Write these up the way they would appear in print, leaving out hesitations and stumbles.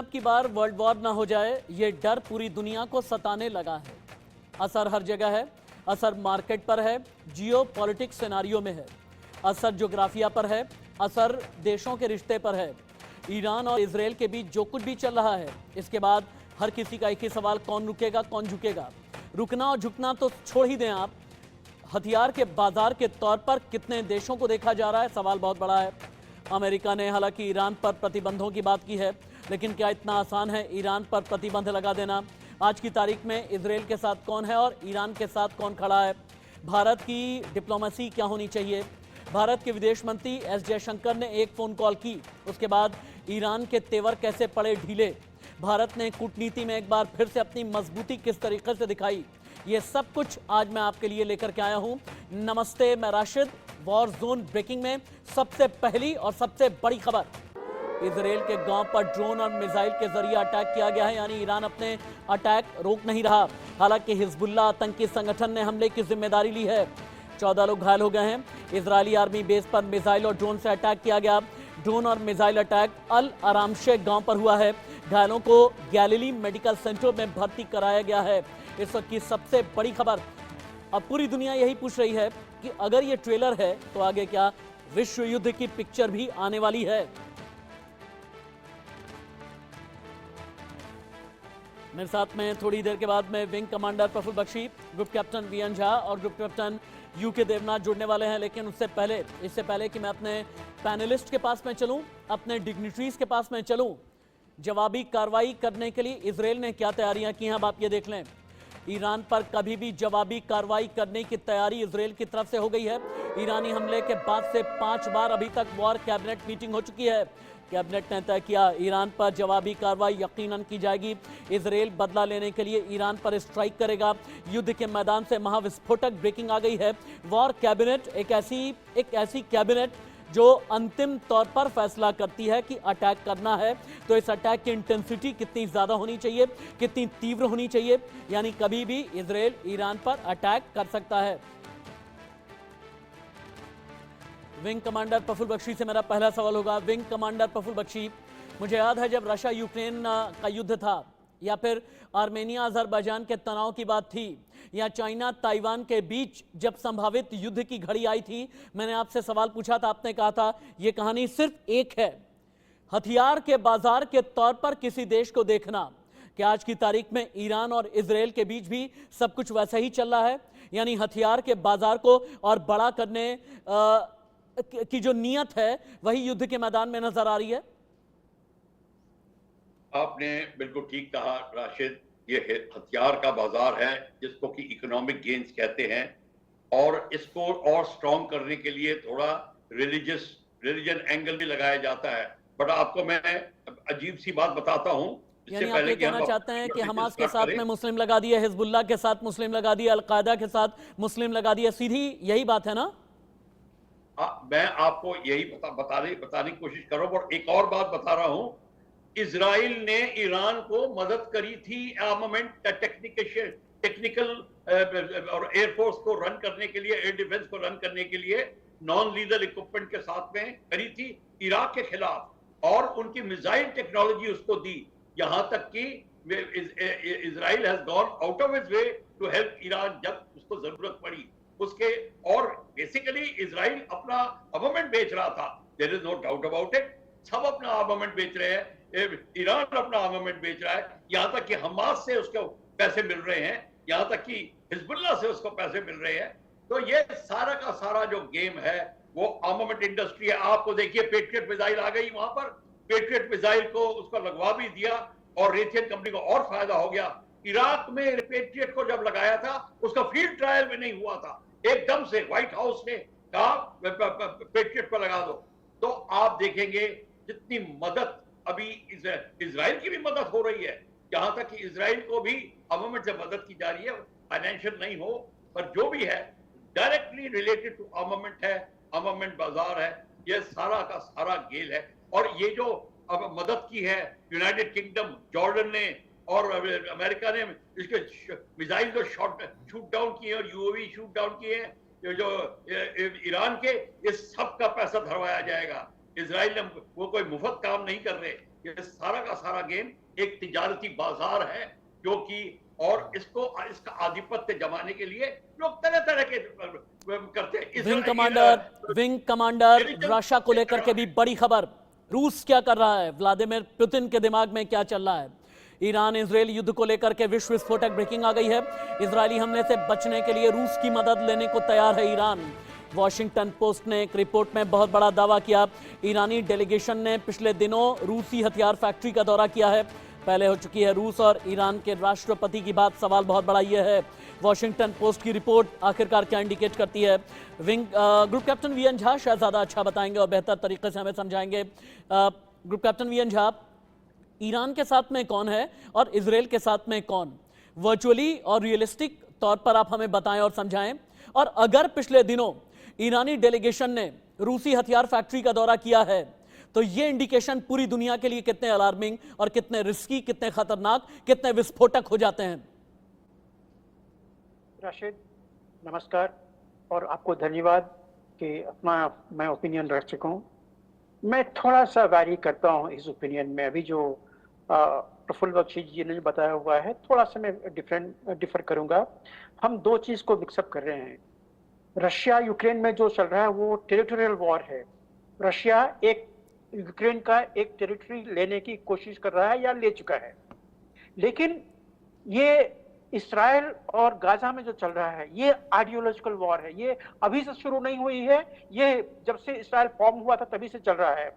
अब की बार world war ना हो जाए, ये डर पूरी दुनिया को सताने लगा है। असर हर जगह है, असर मार्केट पर है, जियो पॉलिटिक्स सिनारियो में है, असर जोग्राफिया पर है, असर देशों के रिश्ते पर है। ईरान और इजराइल के बीच जो कुछ भी चल रहा है, इसके बाद हर किसी का एक ही सवाल, कौन रुकेगा, कौन झुकेगा। रुकना और झुकना तो छोड़ ही दें आप, हथियार के बाजार के तौर पर कितने देशों को देखा जा रहा है, सवाल बहुत बड़ा है। अमेरिका ने हालांकि ईरान पर प्रतिबंधों की बात की है, लेकिन क्या इतना आसान है ईरान पर प्रतिबंध लगा देना? आज की तारीख में इजराइल के साथ कौन है और ईरान के साथ कौन खड़ा है? भारत की डिप्लोमेसी क्या होनी चाहिए? भारत के विदेश मंत्री एस जयशंकर ने एक फोन कॉल की, उसके बाद ईरान के तेवर कैसे पड़े ढीले? भारत ने कूटनीति में एक बार फिर से अपनी मजबूती किस तरीके से दिखाई? ये सब कुछ आज मैं आपके लिए लेकर के आया हूं। नमस्ते, मैं राशिद। वॉर जोन ब्रेकिंग में सबसे पहली और सबसे बड़ी खबर, इजराइल के गांव पर ड्रोन और मिसाइल के जरिए अटैक किया गया है, यानी ईरान अपने अटैक रोक नहीं रहा। हालांकि हिजबुल्लाह आतंकी संगठन ने हमले की जिम्मेदारी ली है। 14 लोग घायल हो गए हैं। इजरायली आर्मी बेस पर मिसाइल और ड्रोन से अटैक किया गया। ड्रोन और मिसाइल अटैक अल आरामशे गांव पर हुआ है। घायलों को गैलीली मेडिकल सेंटर में भर्ती कराया गया है। इस वक्त की सबसे बड़ी खबर, अब पूरी दुनिया यही पूछ रही है कि अगर ये ट्रेलर है तो आगे क्या विश्व युद्ध की पिक्चर भी आने वाली है? मेरे साथ में थोड़ी देर के बाद में wing commander Praful Bakshi, group captain VN Jha और ग्रुप कैप्टन यूके देवनाथ जुड़ने वाले हैं। लेकिन इससे पहले कि मैं अपने पैनलिस्ट के पास में चलूं, अपने डिग्निटरीज के पास में चलूं, जवाबी कार्रवाई करने के लिए इजराइल ने क्या तैयारियां की हैं, अब आप ये देख लें। ईरान पर कभी भी जवाबी कार्रवाई करने की तैयारी इजराइल की तरफ से हो गई है। ईरानी हमले के बाद से 5 बार अभी तक वॉर कैबिनेट मीटिंग हो चुकी है। कैबिनेट ने तय किया ईरान पर जवाबी कार्रवाई यकीनन की जाएगी। इजराइल बदला लेने के लिए ईरान पर स्ट्राइक करेगा। युद्ध के मैदान से महाविस्फोटक ब्रेकिंग आ गई है। वॉर कैबिनेट एक ऐसी कैबिनेट जो अंतिम तौर पर फैसला करती है कि अटैक करना है तो इस अटैक की इंटेंसिटी कितनी ज्यादा होनी चाहिए, कितनी तीव्र होनी चाहिए, यानी कभी भी इजराइल ईरान पर अटैक कर सकता है। विंग कमांडर प्रफुल्ल बख्शी से मेरा पहला सवाल होगा। विंग कमांडर प्रफुल्ल बख्शी, मुझे याद है जब रशिया यूक्रेन का युद्ध था, या फिर आर्मेनिया अजरबैजान के तनाव की बात थी, या चाइना ताइवान के बीच जब संभावित युद्ध की घड़ी आई थी, मैंने आपसे सवाल पूछा था, आपने कहा था यह कहानी सिर्फ एक है, हथियार के बाजार के तौर पर किसी देश को देखना। कि आज की तारीख में ईरान और इजराइल के बीच भी सब कुछ वैसा ही चल रहा है, यानी हथियार के बाजार को और बड़ा करने की जो नीयत है वही युद्ध के मैदान में नजर आ रही है। आपने बिल्कुल ठीक कहा राशिद, ये हथियार का बाजार है जिसको कि इकोनॉमिक गेन्स कहते हैं, और इसको और स्ट्रॉन्ग करने के लिए थोड़ा रिलीजन एंगल भी लगाया जाता है। बट आपको मैं अजीब सी बात बताता हूं, यानी आप ये कहना चाहते हैं कि हमास के साथ में मुस्लिम लगा दिए, हिजबुल्लाह के साथ मुस्लिम लगा दिए, अलकायदा के साथ मुस्लिम लगा दिए, सीधी यही बात है ना? मैं आपको यही बताने की कोशिश कर रहा हूं, और एक और बात बता रहा हूं। इजराइल ने ईरान को मदद करी थी आर्मामेंट टेक्निकल और एयरफोर्स को रन करने के लिए, एयर डिफेंस को रन करने के लिए नॉन लीदल इक्विपमेंट के साथ में करी थी इराक के खिलाफ, और उनकी मिसाइल टेक्नोलॉजी उसको दी। यहां तक कि Israel has gone out of its way to help Iran जब उसको जरूरत पड़ी उसके। और बेसिकली इजराइल अपना आर्मामेंट बेच रहा था, there is no doubt about it. सब अपना आर्मामेंट बेच रहे हैं, ईरान अपना आर्मामेंट बेच रहा है, यहां तक कि हमास से उसको पैसे मिल रहे हैं, यहां तक कि हिजबुल्लाह से उसको पैसे मिल रहे हैं। तो ये सारा का सारा जो गेम है वो आर्मामेंट इंडस्ट्री है। आपको देखिए पेट्रियट मिसाइल आ गई, वहां पर पेट्रियट मिसाइल को उसको लगवा भी दिया और रेथियन कंपनी को और फायदा हो गया। इराक में पेट्रियट को जब लगाया था उसका फील्ड ट्रायल भी नहीं हुआ था, एकदम से व्हाइट हाउस ने कहा पेट्रियट पर लगा दो। तो आप देखेंगे जितनी मदद अभी इजराइल की भी मदद हो रही है, यहां तक कि इजराइल को भी आर्मामेंट से मदद की जा रही है, फाइनेंशियल नहीं हो पर जो भी है डायरेक्टली रिलेटेड टू आर्मामेंट है, आर्मामेंट बाजार है, ये सारा का सारा गेल है। और ये जो अब मदद की है यूनाइटेड किंगडम, जॉर्डन ने और अमेरिका ने इसके मिसाइल जो शूट डाउन किए और यूएवी शूट डाउन किए हैं जो ईरान के, इस सब का पैसा धरवाया जाएगा। इजराइल ने वो कोई मुफ्त काम नहीं कर रहे, ये सारा का सारा गेम एक तिजारती बाजार है, जो कि और इसका आधिपत्य जमाने के लिए लोग तरह तरह के करते हैं। विंग कमांडर रशिया को लेकर के भी बड़ी खबर। रूस क्या कर रहा है, व्लादिमीर पुतिन के दिमाग में क्या चल रहा है। ईरान इजरायल युद्ध को लेकर के विश्व विस्फोटक ब्रेकिंग आ गई है। इजरायली हमले से बचने के लिए रूस की मदद लेने को तैयार है ईरान। वॉशिंगटन पोस्ट ने एक रिपोर्ट में बहुत बड़ा दावा किया। ईरानी डेलीगेशन ने पिछले दिनों रूसी हथियार फैक्ट्री का दौरा किया है। पहले हो चुकी है रूस और ईरान के राष्ट्रपति की बात। सवाल बहुत बड़ा यह है, वॉशिंगटन पोस्ट की रिपोर्ट आखिरकार क्या इंडिकेट करती है। ग्रुप कैप्टन वीएन झा शायद ज़्यादा अच्छा बताएंगे और बेहतर तरीके से हमें समझाएंगे। Group captain VN Jha, Iran के साथ में कौन है और इजरायल के साथ में कौन, वर्चुअली और रियलिस्टिक तौर पर आप हमें बताएं और समझाएं। और अगर पिछले दिनों ईरानी डेलीगेशन ने रूसी हथियार फैक्ट्री का दौरा किया है तो ये इंडिकेशन पूरी दुनिया के लिए कितने अलार्मिंग और कितने रिस्की, कितने खतरनाक, कितने विस्फोटक हो जाते हैं। राशिद नमस्कार और आपको धन्यवाद कि अपना मैं ओपिनियन रख चुका हूँ। मैं थोड़ा सा वैरी करता हूँ इस ओपिनियन में। अभी जो प्रफुल्ल बख्शी जी ने बताया हुआ है, थोड़ा सा मैं डिफर करूंगा। हम दो चीज को मिक्सअप कर रहे हैं। रशिया यूक्रेन में जो चल रहा है वो टेरिटोरियल वॉर है। रशिया एक यूक्रेन का एक टेरिटरी लेने की कोशिश कर रहा है या ले चुका है, लेकिन ये इसराइल और गाजा में जो चल रहा है ये आइडियोलॉजिकल वॉर है। ये अभी से शुरू नहीं हुई है, ये जब से इसराइल फॉर्म हुआ था तभी से चल रहा है।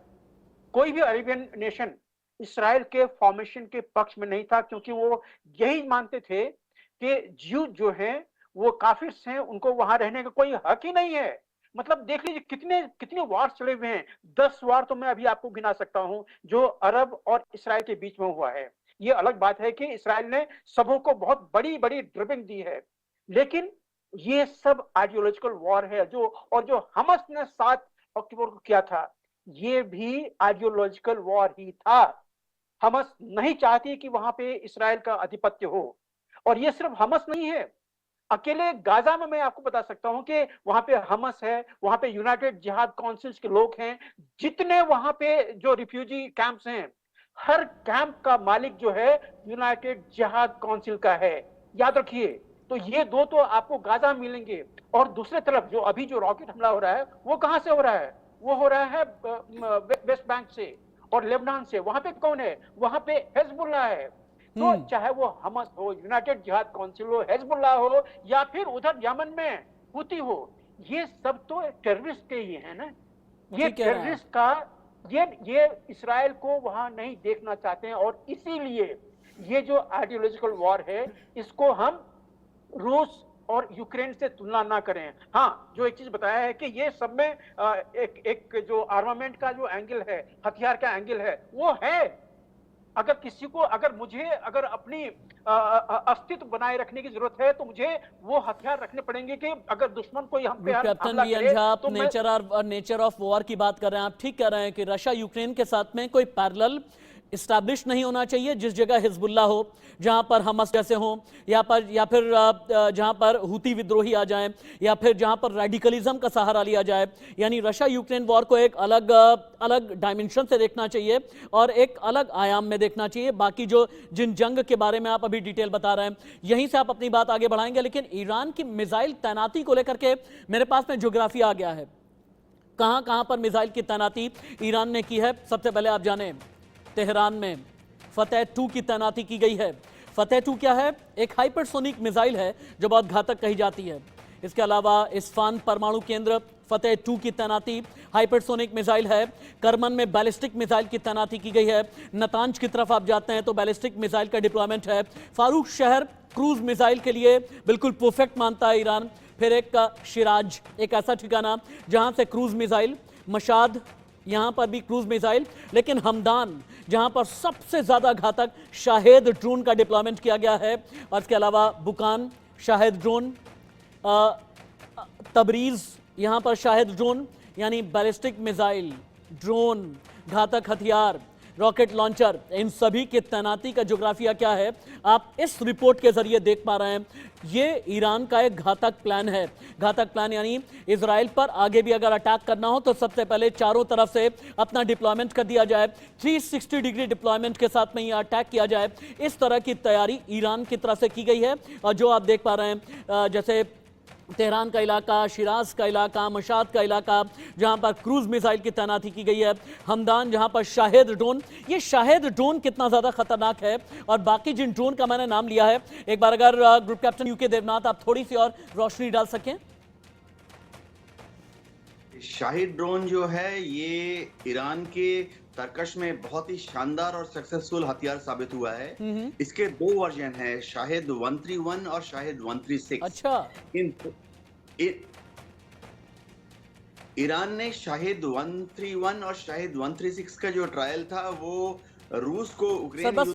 कोई भी अरेबियन नेशन इसराइल के फॉर्मेशन के पक्ष में नहीं था, क्योंकि वो यही मानते थे कि ज्यू जो है वो काफिर हैं, उनको वहां रहने का कोई हक ही नहीं है। मतलब देख लीजिए कितने कितने वार चले हुए हैं। 10 वार तो मैं अभी आपको गिना सकता हूं जो अरब और इसराइल के बीच में हुआ है। ये अलग बात है कि इसराइल ने सबों को बहुत बड़ी बड़ी ड्रिबिंग दी है, लेकिन ये सब आइडियोलॉजिकल वॉर है। जो हमस ने 7 अक्टूबर को किया था, ये भी आइडियोलॉजिकल वॉर ही था। हमस नहीं चाहती कि वहां पे इसराइल का आधिपत्य हो। और ये सिर्फ हमस नहीं है, अकेले गाजा में मैं आपको बता सकता हूं कि वहां पे हमस है, वहां पे यूनाइटेड जिहाद काउंसिल्स के लोग हैं, जितने वहां पे जो रिफ्यूजी कैंप्स हैं, हर कैंप का मालिक जो है यूनाइटेड जिहाद काउंसिल का है। याद रखिए। तो ये दो तो आपको गाजा में मिलेंगे। और दूसरे तरफ जो अभी जो रॉकेट हमला हो रहा है वो कहां से हो रहा है? वो हो रहा है वेस्ट बैंक से और लेबनान से। वहां पे कौन है? वहां पे हिजबुल्लाह है। तो चाहे वो हमस हो, यूनाइटेड जिहाद काउंसिल हो, हिजबुल्लाह हो, या फिर उधर यमन में हुती हो, ये सब तो टेररिस्ट के ही है ना। ये टेररिस्ट का ये इसराइल को वहां नहीं देखना चाहते हैं। और इसीलिए ये जो आइडियोलॉजिकल वॉर है, इसको हम रूस और यूक्रेन से तुलना ना करें। हाँ, जो एक चीज बताया है कि ये सब में एक जो आर्मामेंट का जो एंगल है, हथियार का एंगल है, वो है। अगर किसी को अगर अपनी अस्तित्व बनाए रखने की जरूरत है तो मुझे वो हथियार रखने पड़ेंगे कि अगर दुश्मन कोई हम पे हमला करे तो नेचर ऑफ वॉर की बात कर रहे हैं। आप ठीक कह रहे हैं कि रशिया यूक्रेन के साथ में कोई पैरेलल इस्टेब्लिश नहीं होना चाहिए। जिस जगह हिजबुल्ला हो, जहां पर हमस जैसे हो, या फिर जहां पर हुती विद्रोही आ जाएं, या फिर जहां पर रेडिकलिज्म का सहारा लिया जाए, यानी रशिया यूक्रेन वॉर को एक अलग डायमेंशन से देखना चाहिए और एक अलग आयाम में देखना चाहिए। बाकी जिन जंग के बारे में आप अभी डिटेल बता रहे हैं, यहीं से आप अपनी बात आगे बढ़ाएंगे। लेकिन ईरान की मिसाइल तैनाती को लेकर के मेरे पास में ज्योग्राफी आ गया है, कहां पर मिसाइल की तैनाती ईरान ने की है। सबसे पहले आप जाने, तेहरान में फतेह 2 की तैनाती की गई है। फतेह 2 क्या है? एक हाइपरसोनिक मिसाइल है जो बहुत घातक कही जाती है। इसके अलावा इस्फान परमाणु केंद्र, फतेह 2 की तैनाती हाइपरसोनिक मिसाइल है। करमन में बैलिस्टिक मिसाइल की तैनाती की गई है। नतांज की तरफ आप जाते हैं तो बैलिस्टिक मिसाइल का डिप्लॉयमेंट है। फारूक शहर क्रूज मिसाइल के लिए बिल्कुल परफेक्ट मानता है ईरान। फिर एक शिराज, एक ऐसा ठिकाना जहां से क्रूज मिसाइल, मशाद, यहां पर भी क्रूज मिसाइल। लेकिन हमदान, जहां पर सबसे ज्यादा घातक शाहेद ड्रोन का डिप्लॉयमेंट किया गया है। और इसके अलावा बुकान शाहेद ड्रोन, तबरीज, यहां पर शाहेद ड्रोन यानी बैलिस्टिक मिसाइल, ड्रोन, घातक हथियार। रॉकेट लॉन्चर, इन सभी की तैनाती का ज्योग्राफिया क्या है, आप इस रिपोर्ट के जरिए देख पा रहे हैं। ये ईरान का एक घातक प्लान है। घातक प्लान यानी इजराइल पर आगे भी अगर अटैक करना हो तो सबसे पहले चारों तरफ से अपना डिप्लॉयमेंट कर दिया जाए, 360 डिग्री डिप्लॉयमेंट के साथ में ये अटैक किया जाए। इस तरह की तैयारी ईरान की तरफ से की गई है। और जो आप देख पा रहे हैं, जैसे तेहरान का इलाका, शिराज का इलाका, मशाद का इलाका, जहां पर क्रूज मिसाइल की तैनाती की गई है, हमदान जहां पर शाहिद ड्रोन, ये शाहिद ड्रोन कितना ज्यादा खतरनाक है और बाकी जिन ड्रोन का मैंने नाम लिया है, एक बार अगर ग्रुप कैप्टन यूके देवनाथ आप थोड़ी सी और रोशनी डाल सकें। शाहिद ड्रोन जो है ये ईरान के तर्कश में बहुत ही शानदार और सक्सेसफुल हथियार साबित हुआ है। इसके दो वर्जन है, शाहिद 131 और शाहिद 136। अच्छा, ईरान ने शाहिद 131 और शाहिद 136 का जो ट्रायल था वो रूस को सर यूक्रेन बस